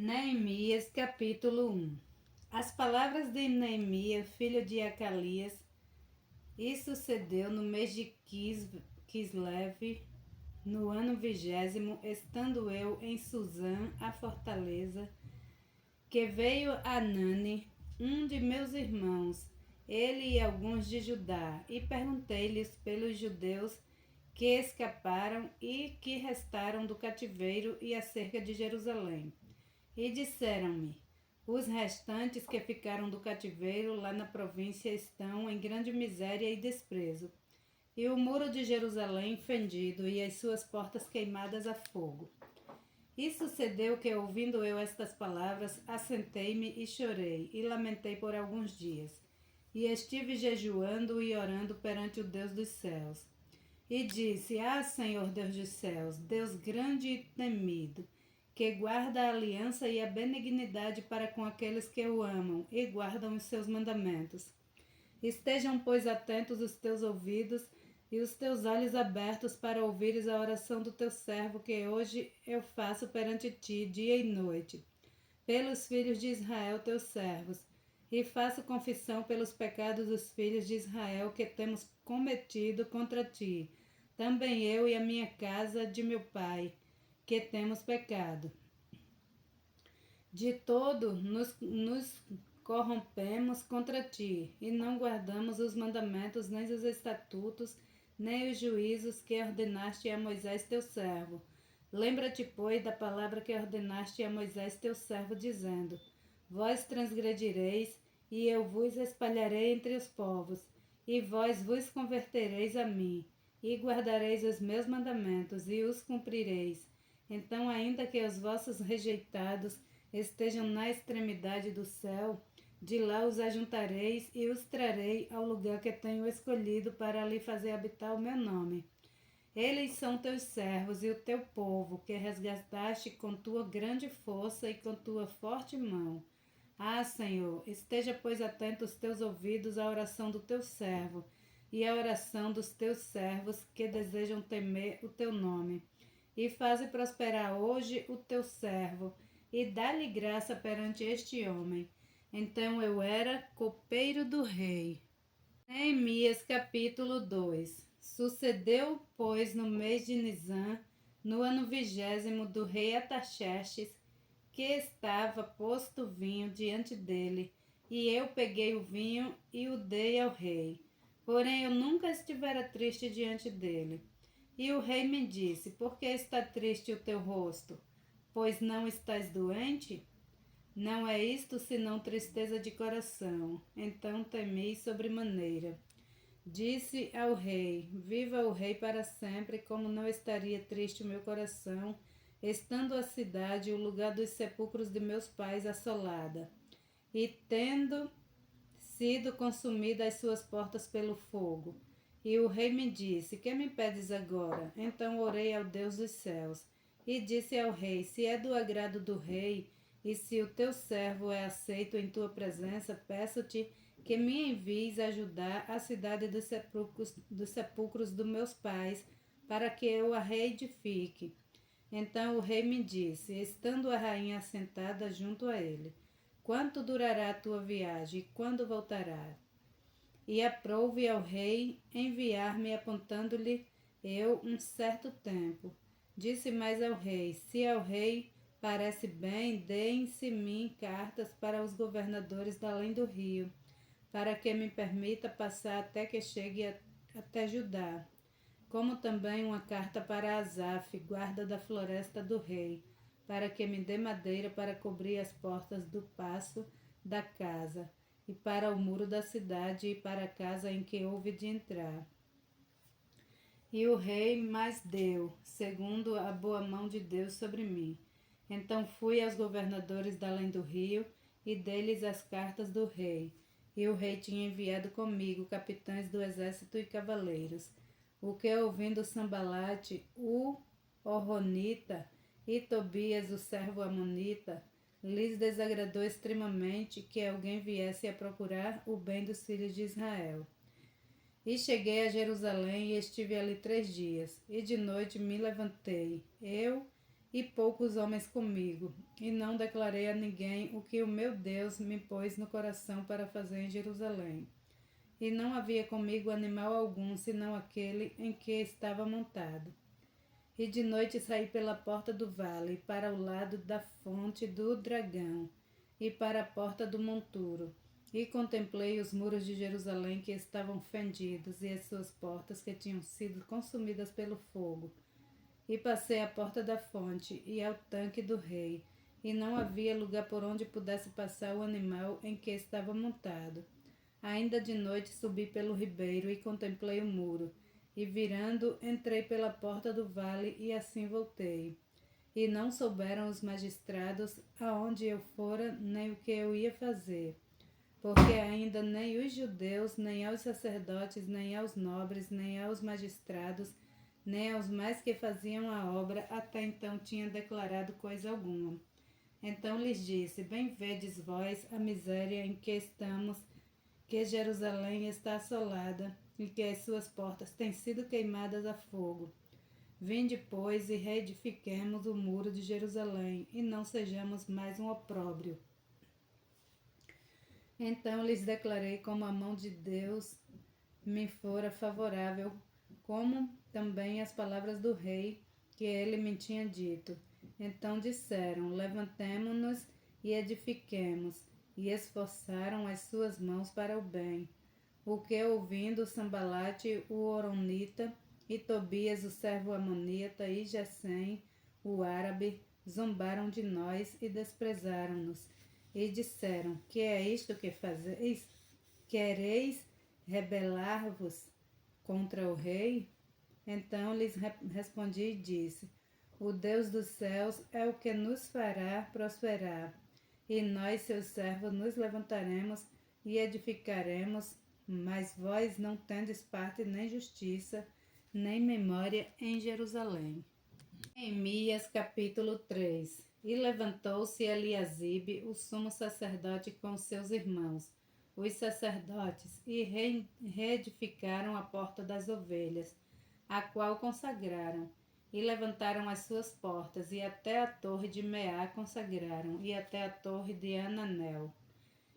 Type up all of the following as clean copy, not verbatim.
Neemias capítulo 1. As palavras de Neemias, filho de Acalias, e sucedeu no mês de Quislev, no ano 20º, estando eu em Suzã, a fortaleza, que veio Anani, um de meus irmãos, ele e alguns de Judá, e perguntei-lhes pelos judeus que escaparam e que restaram do cativeiro e acerca de Jerusalém. E disseram-me: os restantes que ficaram do cativeiro lá na província estão em grande miséria e desprezo, e o muro de Jerusalém fendido e as suas portas queimadas a fogo. E sucedeu que, ouvindo eu estas palavras, assentei-me e chorei, e lamentei por alguns dias. E estive jejuando e orando perante o Deus dos céus. E disse: Ah, Senhor Deus dos céus, Deus grande e temido, que guarda a aliança e a benignidade para com aqueles que o amam e guardam os seus mandamentos. Estejam, pois, atentos os teus ouvidos e os teus olhos abertos para ouvires a oração do teu servo que hoje eu faço perante ti, dia e noite, pelos filhos de Israel, teus servos, e faço confissão pelos pecados dos filhos de Israel que temos cometido contra ti, também eu e a minha casa de meu pai, que temos pecado. De todo nos corrompemos contra ti, e não guardamos os mandamentos, nem os estatutos, nem os juízos que ordenaste a Moisés teu servo. Lembra-te, pois, da palavra que ordenaste a Moisés teu servo, dizendo: vós transgredireis, e eu vos espalharei entre os povos, e vós vos convertereis a mim, e guardareis os meus mandamentos, e os cumprireis. Então, ainda que os vossos rejeitados estejam na extremidade do céu, de lá os ajuntareis e os trarei ao lugar que tenho escolhido para ali fazer habitar o meu nome. Eles são teus servos e o teu povo, que resgataste com tua grande força e com tua forte mão. Ah, Senhor, esteja, pois, atento os teus ouvidos à oração do teu servo e à oração dos teus servos que desejam temer o teu nome. E faze prosperar hoje o teu servo, e dá-lhe graça perante este homem. Então eu era copeiro do rei. Neemias capítulo 2. Sucedeu, pois, no mês de Nisã, no ano 20º do rei Artaxerxes, que estava posto vinho diante dele, e eu peguei o vinho e o dei ao rei. Porém eu nunca estivera triste diante dele. E o rei me disse: por que está triste o teu rosto? Pois não estás doente? Não é isto senão tristeza de coração. Então temi sobremaneira. Disse ao rei: viva o rei para sempre, como não estaria triste o meu coração, estando a cidade, o lugar dos sepulcros de meus pais, assolada, e tendo sido consumida as suas portas pelo fogo. E o rei me disse: que me pedes agora? Então orei ao Deus dos céus, e disse ao rei: se é do agrado do rei, e se o teu servo é aceito em tua presença, peço-te que me envies ajudar a cidade dos sepulcros dos meus pais, para que eu a reedifique. Então o rei me disse, estando a rainha assentada junto a ele: quanto durará a tua viagem, e quando voltará? E aprouve ao rei enviar-me, apontando-lhe eu um certo tempo. Disse mais ao rei: se ao rei parece bem, deem-se-me cartas para os governadores da além do rio, para que me permita passar até que chegue até Judá, como também uma carta para Asaf, guarda da floresta do rei, para que me dê madeira para cobrir as portas do paço da casa, e para o muro da cidade, e para a casa em que houve de entrar. E o rei mais deu, segundo a boa mão de Deus sobre mim. Então fui aos governadores da além do rio, e dei-lhes as cartas do rei. E o rei tinha enviado comigo capitães do exército e cavaleiros. O que, ouvindo Sambalate, o Horronita, e Tobias, o servo amonita, lhes desagradou extremamente que alguém viesse a procurar o bem dos filhos de Israel. E cheguei a Jerusalém e estive ali 3 dias, e de noite me levantei, eu e poucos homens comigo, e não declarei a ninguém o que o meu Deus me pôs no coração para fazer em Jerusalém. E não havia comigo animal algum, senão aquele em que estava montado. E de noite saí pela porta do vale, para o lado da fonte do dragão, e para a porta do monturo. E contemplei os muros de Jerusalém que estavam fendidos, e as suas portas que tinham sido consumidas pelo fogo. E passei à porta da fonte e ao tanque do rei, e não havia lugar por onde pudesse passar o animal em que estava montado. Ainda de noite subi pelo ribeiro e contemplei o muro, e virando, entrei pela porta do vale e assim voltei. E não souberam os magistrados aonde eu fora, nem o que eu ia fazer, porque ainda nem os judeus, nem aos sacerdotes, nem aos nobres, nem aos magistrados, nem aos mais que faziam a obra, até então tinha declarado coisa alguma. Então lhes disse: Bem vedes vós a miséria em que estamos, que Jerusalém está assolada e que as suas portas têm sido queimadas a fogo. Vinde, pois, e reedifiquemos o muro de Jerusalém, e não sejamos mais um opróbrio. Então lhes declarei como a mão de Deus me fora favorável, como também as palavras do rei que ele me tinha dito. Então disseram: Levantemo-nos e edifiquemos, e esforçaram as suas mãos para o bem. O que, ouvindo Sambalate, o Horonita, e Tobias, o servo amonita, e Gesem, o árabe, zombaram de nós e desprezaram-nos, e disseram: Que é isto que fazeis? Quereis rebelar-vos contra o rei? Então lhes respondi e disse: O Deus dos céus é o que nos fará prosperar, e nós, seus servos, nos levantaremos e edificaremos, mas vós não tendes parte nem justiça, nem memória em Jerusalém. Neemias capítulo 3. E levantou-se Eliasibe, o sumo sacerdote, com seus irmãos, os sacerdotes, e reedificaram a porta das ovelhas, a qual consagraram, e levantaram as suas portas, e até a torre de Meá consagraram, e até a torre de Ananel.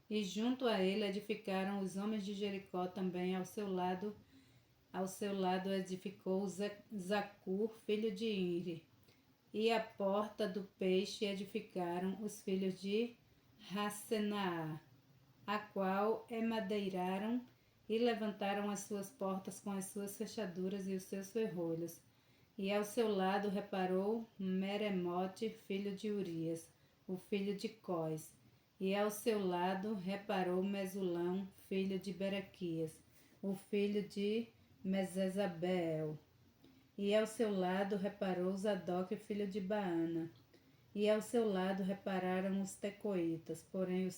E junto a ele edificaram os homens de Jericó também ao seu lado edificou Zacur, filho de Inri. E a porta do peixe edificaram os filhos de Hassenaá, a qual emadeiraram e levantaram as suas portas com as suas fechaduras e os seus ferrolhos. E ao seu lado reparou Meremote, filho de Urias, o filho de Cós. E ao seu lado reparou Mesulão, filho de Berequias, o filho de Mesesabeel. E ao seu lado reparou Zadok, filho de Baana. E ao seu lado repararam os tecoitas, porém os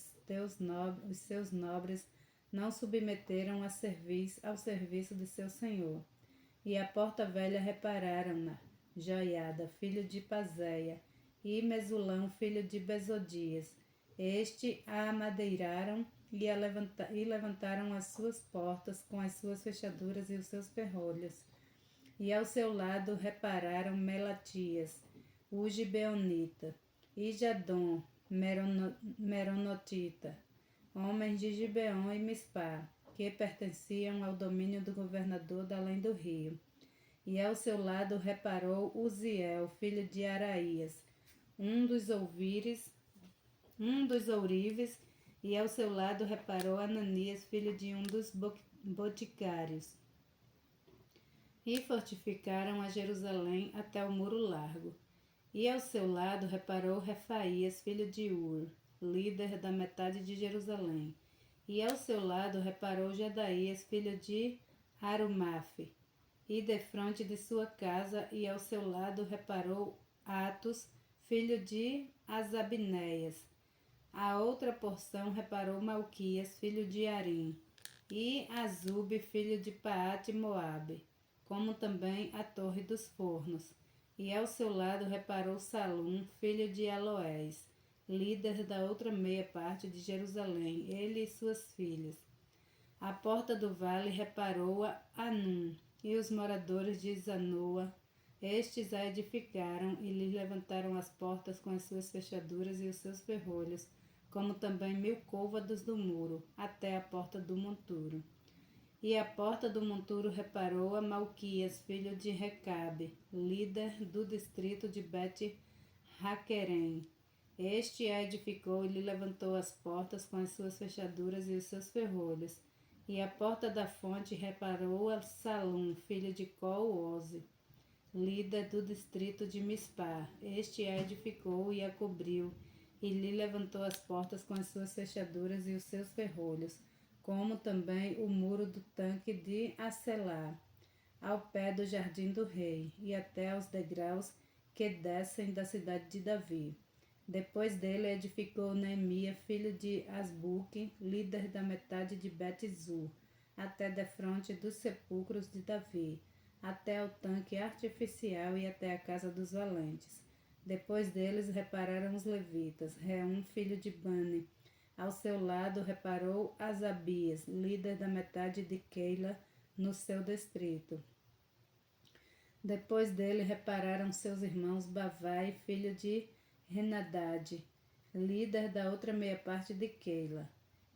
seus nobres não submeteram ao serviço de seu senhor. E a porta velha repararam-na Joiada, filho de Pazéia, e Mesulão, filho de Bezodias. Este a amadeiraram e levantaram as suas portas com as suas fechaduras e os seus ferrolhos. E ao seu lado repararam Melatias, o gibeonita, e Jadom, meronotita, homens de Gibeon e Mispá, que pertenciam ao domínio do governador da além do rio. E ao seu lado reparou Uziel, filho de Araías, um dos ourives, e ao seu lado reparou Ananias, filho de um dos boticários. E fortificaram a Jerusalém até o muro largo. E ao seu lado reparou Refaías, filho de Ur, líder da metade de Jerusalém. E ao seu lado reparou Jedaías, filho de Harumafe, e defronte de sua casa, e ao seu lado reparou Atos, filho de Asabinéias. A outra porção reparou Malquias, filho de Arim, e Azube, filho de Paate-Moabe, como também a torre dos fornos. E ao seu lado reparou Salum, filho de Aloés, líder da outra meia parte de Jerusalém, ele e suas filhas. A porta do vale reparou a Anum, e os moradores de Zanoa, Estes a edificaram e lhe levantaram as portas com as suas fechaduras e os seus ferrolhos, como também 1000 côvados do muro, até a porta do monturo. E a porta do monturo reparou a Malquias, filho de Recabe, líder do distrito de Bet-Haquerem. Este a edificou e lhe levantou as portas com as suas fechaduras e os seus ferrolhos. E a porta da fonte reparou a Salum, filho de Col-Oze, líder do distrito de Mispar. Este a edificou e a cobriu, e lhe levantou as portas com as suas fechaduras e os seus ferrolhos, como também o muro do tanque de Acelar, ao pé do jardim do rei, e até aos degraus que descem da cidade de Davi. Depois dele edificou Neemia, filho de Asbuque, líder da metade de Bet-Zur, até defronte dos sepulcros de Davi, até o tanque artificial e até a casa dos valentes. Depois deles repararam os levitas, Reum, filho de Bani. Ao seu lado reparou Asabias, líder da metade de Keila, no seu distrito. Depois dele repararam seus irmãos Bavai, filho de Henadad, líder da outra meia parte de Keila.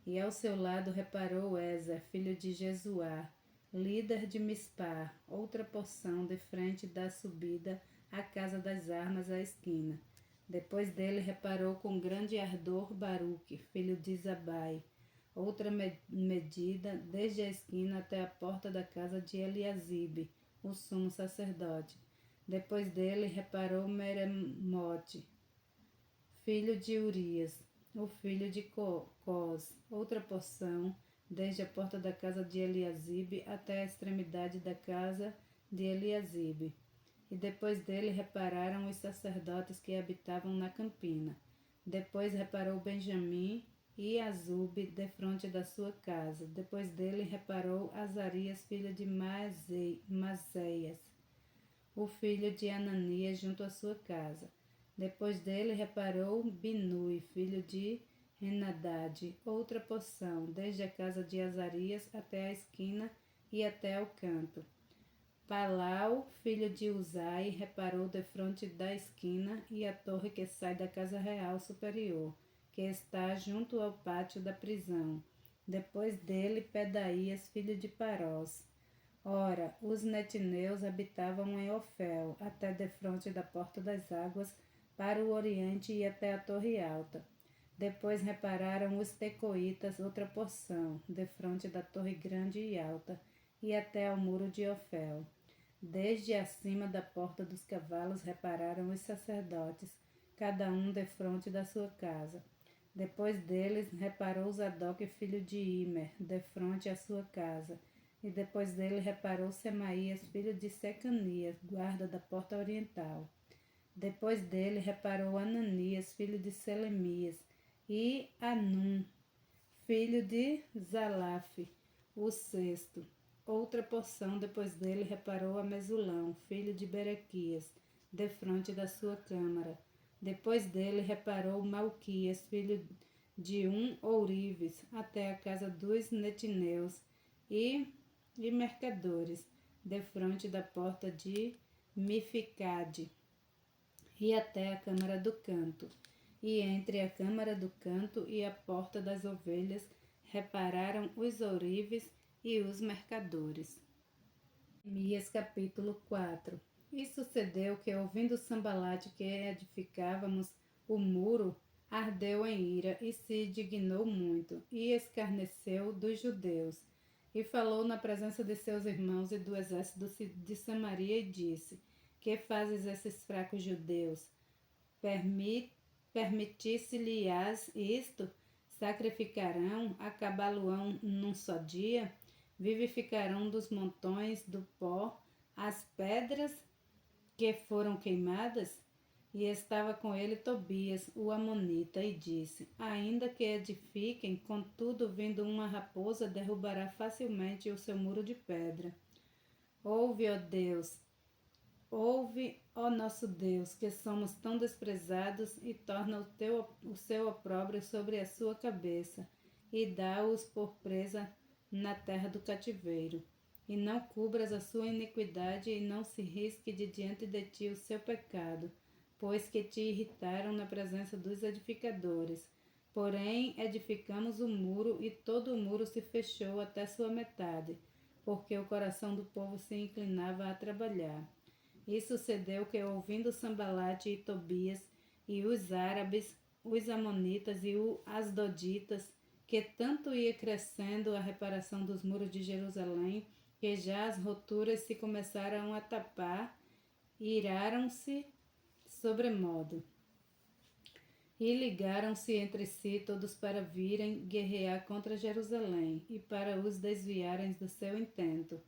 E ao seu lado reparou Ezer, filho de Jesuá, líder de Mispar, outra porção de frente da subida à casa das armas à esquina. Depois dele reparou com grande ardor Baruque, filho de Zabai, outra medida desde a esquina até a porta da casa de Eliasibe, o sumo sacerdote. Depois dele reparou Meremote, filho de Urias, o filho de Cos, outra porção, desde a porta da casa de Eliasibe até a extremidade da casa de Eliasibe. E depois dele repararam os sacerdotes que habitavam na campina. Depois reparou Benjamim e Azube defronte da sua casa. Depois dele reparou Azarias, filho de Mazeias, o filho de Ananias, junto à sua casa. Depois dele reparou Binui, filho de Henadad, outra porção, desde a casa de Azarias até a esquina e até ao canto. Palau, filho de Uzai, reparou defronte da esquina e a torre que sai da casa real superior, que está junto ao pátio da prisão. Depois dele, Pedaías, filho de Parós. Ora, os netineus habitavam em Ofel, até defronte da porta das águas, para o oriente e até a torre alta. Depois repararam os tecoitas, outra porção, defronte da torre grande e alta, e até ao muro de Ofel. Desde acima da porta dos cavalos repararam os sacerdotes, cada um defronte da sua casa. Depois deles reparou Zadok, filho de Imer, defronte à sua casa. E depois dele reparou Semaías, filho de Secanias, guarda da porta oriental. Depois dele reparou Ananias, filho de Selemias, e Anum, filho de Zalaf, o sexto. Outra porção depois dele reparou a Mesulão, filho de Berequias, defronte da sua câmara. Depois dele reparou Malquias, filho de Ourives, até a casa dos netineus e mercadores, defronte da porta de Mificade, e até a câmara do canto. E entre a câmara do canto e a porta das ovelhas repararam os ourives e os mercadores. Neemias capítulo 4. E sucedeu que, ouvindo Sambalate que edificávamos o muro, ardeu em ira e se dignou muito, e escarneceu dos judeus. E falou na presença de seus irmãos e do exército de Samaria e disse: Que fazes esses fracos judeus? Permitisse-lhes isto? Sacrificarão, acabá-lo-ão num só dia? Vivificarão dos montões do pó as pedras que foram queimadas? E estava com ele Tobias, o amonita, e disse: Ainda que edifiquem, contudo, vindo uma raposa, derrubará facilmente o seu muro de pedra. Ouve, ó Deus, ouve, ó nosso Deus, que somos tão desprezados, e torna o seu opróbrio sobre a sua cabeça, e dá-os por presa na terra do cativeiro. e não cubras a sua iniquidade, e não se risque de diante de ti o seu pecado, pois que te irritaram na presença dos edificadores. Porém, edificamos o muro, e todo o muro se fechou até sua metade, porque o coração do povo se inclinava a trabalhar. E sucedeu que, ouvindo Sambalate e Tobias, e os árabes, os amonitas e os asdoditas, que tanto ia crescendo a reparação dos muros de Jerusalém, que já as roturas se começaram a tapar, iraram-se sobremodo. E ligaram-se entre si todos para virem guerrear contra Jerusalém e para os desviarem do seu intento.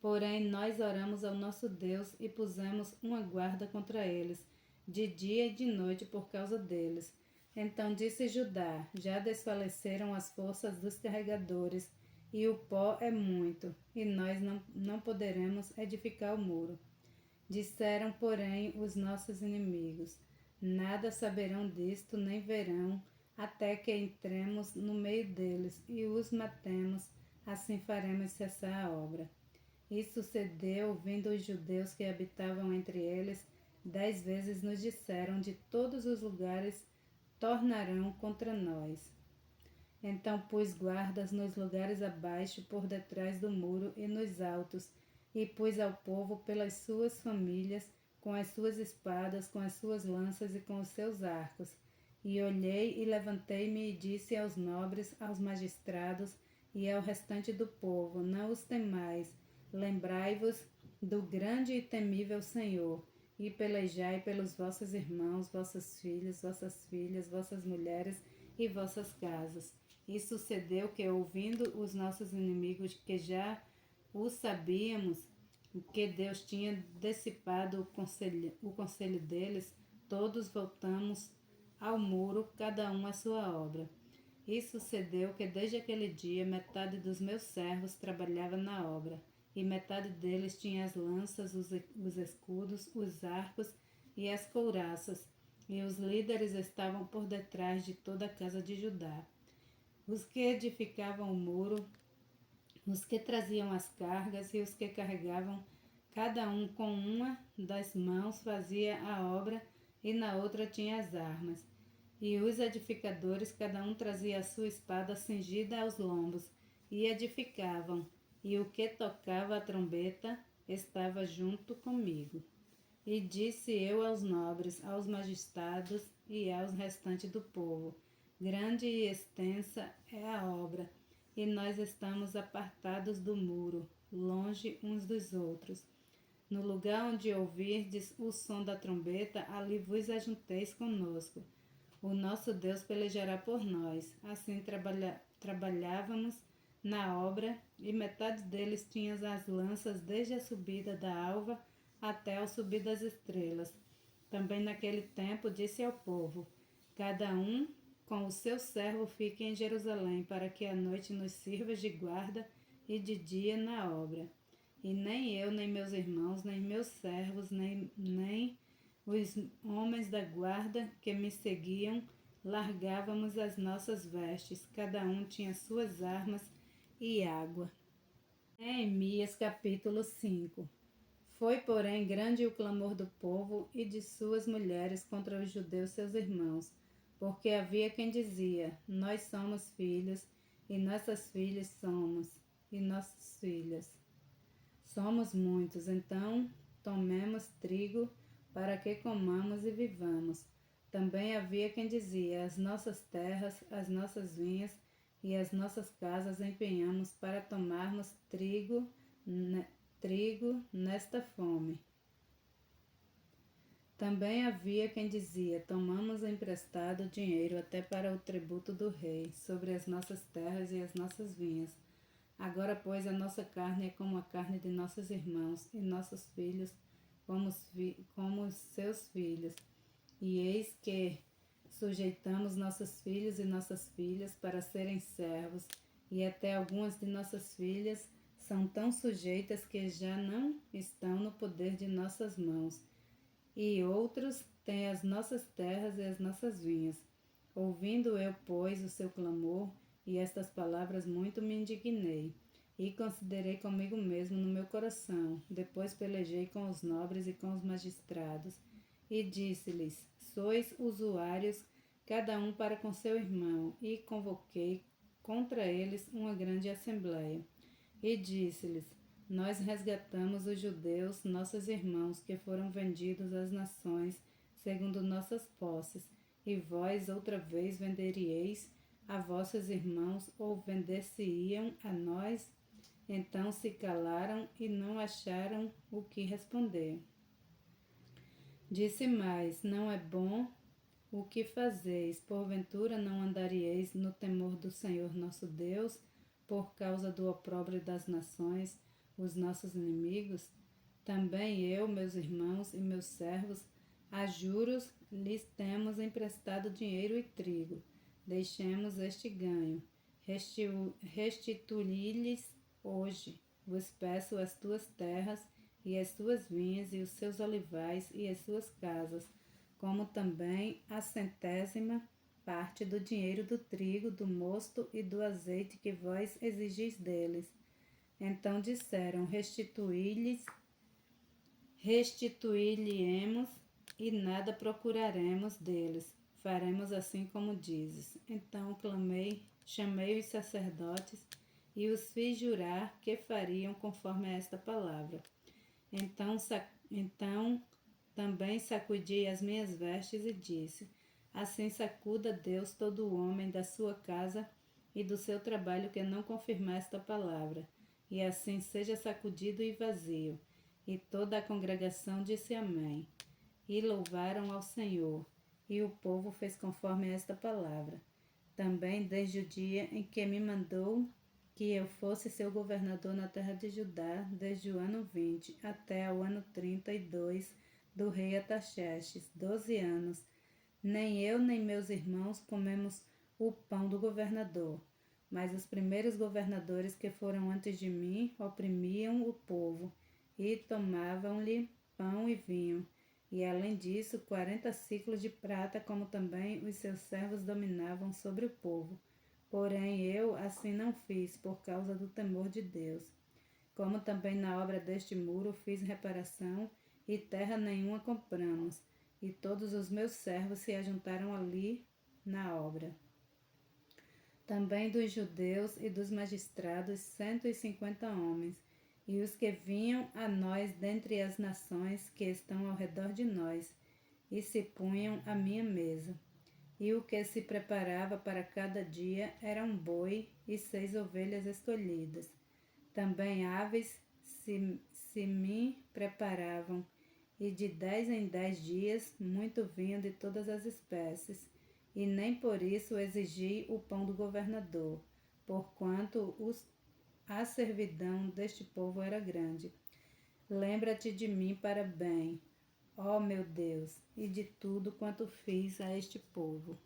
Porém, nós oramos ao nosso Deus e pusemos uma guarda contra eles, de dia e de noite por causa deles. Então disse Judá: já desfaleceram as forças dos carregadores, e o pó é muito, e nós não poderemos edificar o muro. Disseram, porém, os nossos inimigos: nada saberão disto, nem verão, até que entremos no meio deles e os matemos, assim faremos cessar a obra. E sucedeu, ouvindo os judeus que habitavam entre eles, 10 vezes nos disseram: de todos os lugares tornarão contra nós. Então pus guardas nos lugares abaixo, por detrás do muro e nos altos, e pus ao povo pelas suas famílias, com as suas espadas, com as suas lanças e com os seus arcos. E olhei e levantei-me e disse aos nobres, aos magistrados e ao restante do povo: não os temais, lembrai-vos do grande e temível Senhor, e pelejai pelos vossos irmãos, vossas filhas, vossas mulheres e vossas casas. E sucedeu que, ouvindo os nossos inimigos, que já o sabíamos, que Deus tinha dissipado o conselho deles, todos voltamos ao muro, cada um à sua obra. E sucedeu que, desde aquele dia, metade dos meus servos trabalhava na obra, e metade deles tinha as lanças, os escudos, os arcos e as couraças, e os líderes estavam por detrás de toda a casa de Judá. Os que edificavam o muro, os que traziam as cargas e os que carregavam, cada um com uma das mãos fazia a obra e na outra tinha as armas. E os edificadores, cada um trazia a sua espada cingida aos lombos, e edificavam, e o que tocava a trombeta estava junto comigo. E disse eu aos nobres, aos magistrados e aos restantes do povo: grande e extensa é a obra, e nós estamos apartados do muro, longe uns dos outros. No lugar onde ouvirdes o som da trombeta, ali vos ajunteis conosco. O nosso Deus pelejará por nós. Assim trabalhávamos na obra, e metade deles tinha as lanças desde a subida da alva até ao subir das estrelas. Também naquele tempo disse ao povo: cada um com o seu servo fique em Jerusalém, para que à noite nos sirva de guarda e de dia na obra. E nem eu, nem meus irmãos, nem meus servos, nem os homens da guarda que me seguiam, largávamos as nossas vestes, cada um tinha suas armas e água. Neemias capítulo 5. Foi, porém, grande o clamor do povo e de suas mulheres contra os judeus seus irmãos, porque havia quem dizia: nós somos filhos, e nossas filhas somos, e nossas filhas. Somos muitos, então tomemos trigo para que comamos e vivamos. Também havia quem dizia: as nossas terras, as nossas vinhas e as nossas casas empenhamos para tomarmos trigo nesta fome. Também havia quem dizia: tomamos emprestado dinheiro até para o tributo do rei, sobre as nossas terras e as nossas vinhas. Agora, pois, a nossa carne é como a carne de nossos irmãos, e nossos filhos como os seus filhos. E eis que sujeitamos nossos filhos e nossas filhas para serem servos, e até algumas de nossas filhas são tão sujeitas que já não estão no poder de nossas mãos. E outros têm as nossas terras e as nossas vinhas. Ouvindo eu, pois, o seu clamor, e estas palavras muito me indignei. E considerei comigo mesmo no meu coração. Depois pelejei com os nobres e com os magistrados. E disse-lhes: Sois usuários, cada um para com seu irmão. E convoquei contra eles uma grande assembleia. E disse-lhes: Nós resgatamos os judeus, nossos irmãos, que foram vendidos às nações, segundo nossas posses. E vós outra vez venderíeis a vossos irmãos, ou vender-se-iam a nós? Então se calaram e não acharam o que responder. Disse mais: Não é bom o que fazeis. Porventura não andarieis no temor do Senhor nosso Deus, por causa do opróbrio das nações, os nossos inimigos? Também eu, meus irmãos e meus servos, a juros lhes temos emprestado dinheiro e trigo. Deixemos este ganho. Restituí-lhes hoje, vos peço, as tuas terras e as suas vinhas e os seus olivais e as suas casas, como também a 100ª parte do dinheiro do trigo, do mosto e do azeite que vós exigis deles. Então disseram: restituí-lhe-emos e nada procuraremos deles. Faremos assim como dizes. Então chamei os sacerdotes e os fiz jurar que fariam conforme a esta palavra. Então também sacudi as minhas vestes e disse: Assim sacuda Deus todo o homem da sua casa e do seu trabalho que não confirmar esta palavra, e assim seja sacudido e vazio. E toda a congregação disse amém. E louvaram ao Senhor. E o povo fez conforme esta palavra. Também desde o dia em que me mandou que eu fosse seu governador na terra de Judá, desde o ano 20 até o ano 32 do rei Artaxerxes, 12 anos. Nem eu nem meus irmãos comemos o pão do governador, mas os primeiros governadores que foram antes de mim oprimiam o povo e tomavam-lhe pão e vinho. E além disso, 40 ciclos de prata, como também os seus servos dominavam sobre o povo. Porém eu assim não fiz, por causa do temor de Deus. Como também na obra deste muro fiz reparação, e terra nenhuma compramos, e todos os meus servos se ajuntaram ali na obra. Também dos judeus e dos magistrados 150 homens, e os que vinham a nós dentre as nações que estão ao redor de nós, e se punham à minha mesa. E o que se preparava para cada dia era um boi e 6 ovelhas escolhidas. Também aves se me preparavam, e de 10 em 10 dias muito vinho de todas as espécies. E nem por isso exigi o pão do governador, porquanto a servidão deste povo era grande. Lembra-te de mim para bem, ó meu Deus, e de tudo quanto fiz a este povo.